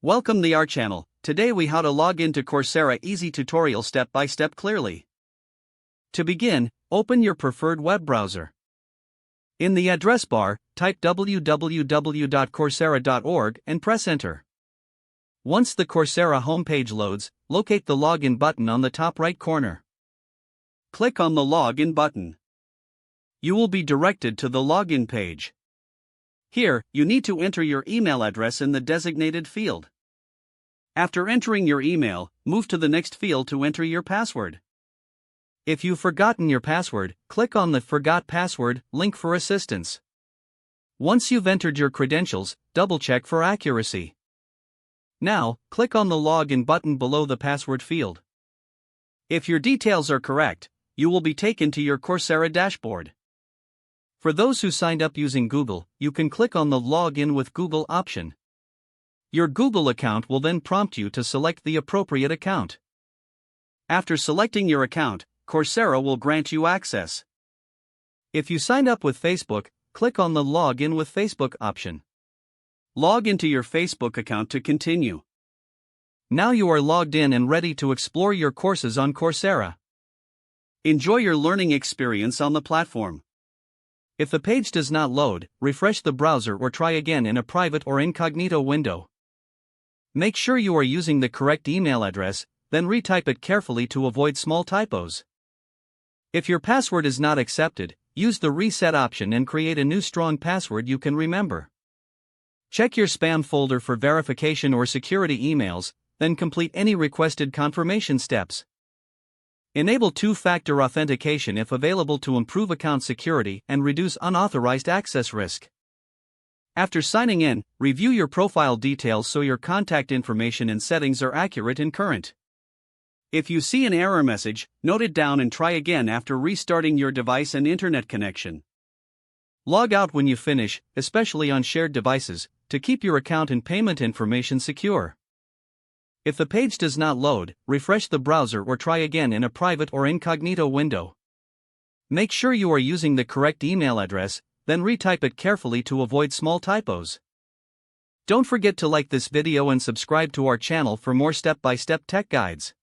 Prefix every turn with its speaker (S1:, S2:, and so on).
S1: Welcome to our channel. Today we how to log into Coursera easy tutorial step by step clearly. To begin, open your preferred web browser. In the address bar, type www.coursera.org and press enter. Once the Coursera homepage loads, locate the login button on the top right corner. Click on the login button. You will be directed to the login page. Here, you need to enter your email address in the designated field. After entering your email, move to the next field to enter your password. If you've forgotten your password, click on the Forgot Password link for assistance. Once you've entered your credentials, double-check for accuracy. Now, click on the Login button below the password field. If your details are correct, you will be taken to your Coursera dashboard. For those who signed up using Google, you can click on the Login with Google option. Your Google account will then prompt you to select the appropriate account. After selecting your account, Coursera will grant you access. If you signed up with Facebook, click on the Login with Facebook option. Log into your Facebook account to continue. Now you are logged in and ready to explore your courses on Coursera. Enjoy your learning experience on the platform. If the page does not load, refresh the browser or try again in a private or incognito window. Make sure you are using the correct email address, then retype it carefully to avoid small typos. If your password is not accepted, use the reset option and create a new strong password you can remember. Check your spam folder for verification or security emails, then complete any requested confirmation steps. Enable two-factor authentication if available to improve account security and reduce unauthorized access risk. After signing in, review your profile details so your contact information and settings are accurate and current. If you see an error message, note it down and try again after restarting your device and internet connection. Log out when you finish, especially on shared devices, to keep your account and payment information secure. If the page does not load, refresh the browser or try again in a private or incognito window. Make sure you are using the correct email address, then retype it carefully to avoid small typos. Don't forget to like this video and subscribe to our channel for more step-by-step tech guides.